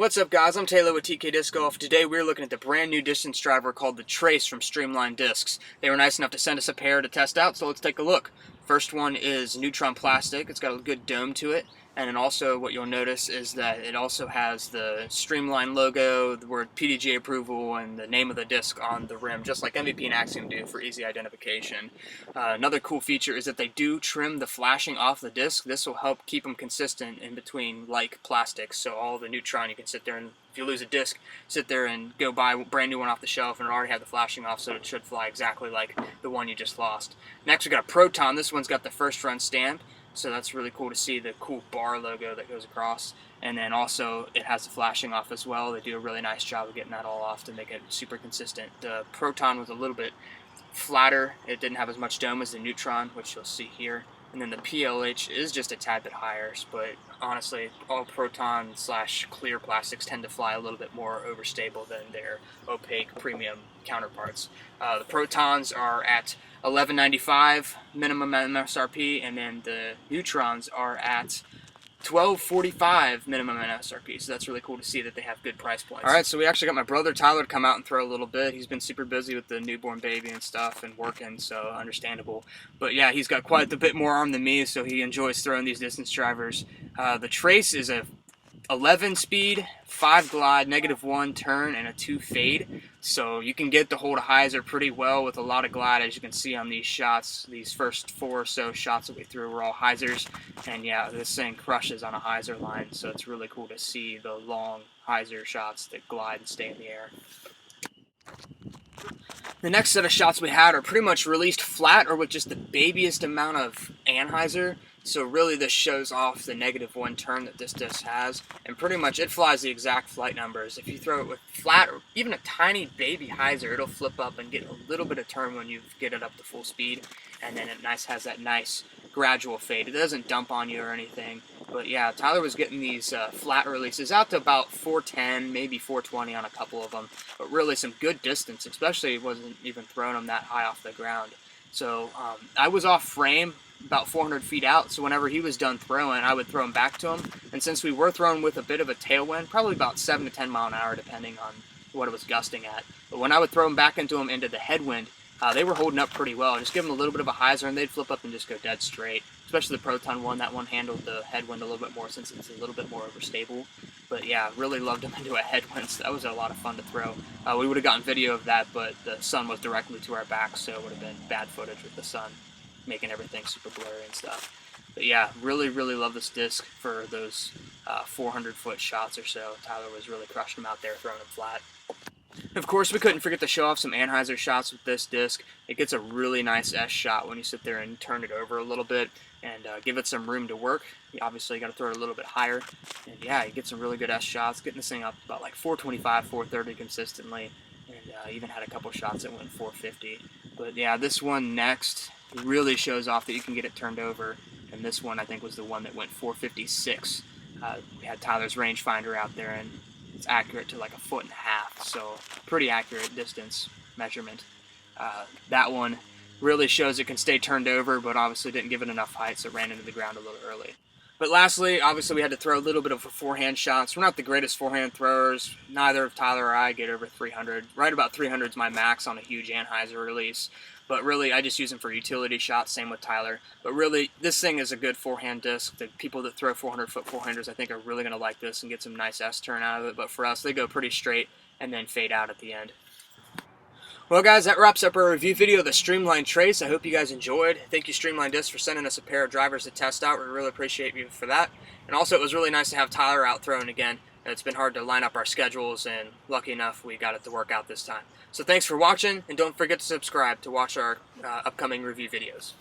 What's up guys, I'm Taylor with TK Disc Golf. Today we're looking at the brand new distance driver called the Trace from Streamline Discs. They were nice enough to send us a pair to test out, so let's take a look. First one is Neutron plastic. It's got a good dome to it, and then also what you'll notice is that it also has the Streamline logo, the word PDGA approval, and the name of the disc on the rim, just like MVP and Axiom do for easy identification. Another cool feature is that they do trim the flashing off the disc. This will help keep them consistent in between like plastics, so all the Neutron you can sit there and if you lose a disc, sit there and go buy a brand new one off the shelf and it already had the flashing off, so it should fly exactly like the one you just lost. Next we got a Proton. This one's got the first run stamp, so that's really cool to see the cool bar logo that goes across. And then also it has the flashing off as well. They do a really nice job of getting that all off to make it super consistent. The Proton was a little bit flatter. It didn't have as much dome as the Neutron, which you'll see here. And then the PLH is just a tad bit higher, but honestly, all Proton / clear plastics tend to fly a little bit more overstable than their opaque premium counterparts. The Protons are at $11.95 minimum MSRP, and then the Neutrons are at $12.45 minimum MSRP, so that's really cool to see that they have good price points. Alright, so we actually got my brother Tyler to come out and throw a little bit. He's been super busy with the newborn baby and stuff and working, so understandable. But yeah, he's got quite a bit more arm than me, so he enjoys throwing these distance drivers. The Trace is a 11 speed, 5 glide, -1 turn, and a 2 fade. So you can get the hold of hyzer pretty well with a lot of glide, as you can see on these shots. These first 4 or so shots that we threw were all hyzers, and yeah, this thing crushes on a hyzer line, so it's really cool to see the long hyzer shots that glide and stay in the air. The next set of shots we had are pretty much released flat or with just the babiest amount of anhyzer. So really this shows off the -1 turn that this disc has, and pretty much it flies the exact flight numbers. If you throw it with flat or even a tiny baby hyzer, it'll flip up and get a little bit of turn when you get it up to full speed, and then it has that nice gradual fade. It doesn't dump on you or anything, but yeah, Tyler was getting these flat releases out to about 410, maybe 420 on a couple of them, but really some good distance, especially wasn't even throwing them that high off the ground. So I was off frame about 400 feet out, so whenever he was done throwing, I would throw him back to him, and since we were throwing with a bit of a tailwind, probably about 7 to 10 mile an hour depending on what it was gusting at, but when I would throw him back into the headwind, they were holding up pretty well. Just give them a little bit of a hyzer and they'd flip up and just go dead straight, especially the Proton one. That one handled the headwind a little bit more since it's a little bit more overstable, but yeah, really loved him into a headwind, so that was a lot of fun to throw. We would have gotten video of that, but the sun was directly to our back, so it would have been bad footage with the sun making everything super blurry and stuff. But yeah, really love this disc for those 400-foot shots or so. Tyler was really crushing them out there, throwing them flat. Of course, we couldn't forget to show off some anhyzer shots with this disc. It gets a really nice S shot when you sit there and turn it over a little bit and give it some room to work. You obviously got to throw it a little bit higher, and yeah, you get some really good S shots. Getting this thing up about like 425, 430 consistently, and even had a couple shots that went 450. But yeah, this one next really shows off that you can get it turned over, and this one I think was the one that went 456. We had Tyler's rangefinder out there, and it's accurate to like 1.5 feet, so pretty accurate distance measurement. That one really shows it can stay turned over, but obviously didn't give it enough height, so it ran into the ground a little early. But lastly, obviously we had to throw a little bit of a forehand shots. We're not the greatest forehand throwers. Neither of Tyler or I get over 300. Right about 300 is my max on a huge anhyzer release. But really, I just use them for utility shots, same with Tyler. But really, this thing is a good forehand disc. The people that throw 400-foot forehanders, I think, are really going to like this and get some nice S-turn out of it. But for us, they go pretty straight and then fade out at the end. Well guys, that wraps up our review video of the Streamline Trace. I hope you guys enjoyed. Thank you Streamline Discs for sending us a pair of drivers to test out. We really appreciate you for that. And also it was really nice to have Tyler out throwing again. It's been hard to line up our schedules, and lucky enough we got it to work out this time. So thanks for watching, and don't forget to subscribe to watch our upcoming review videos.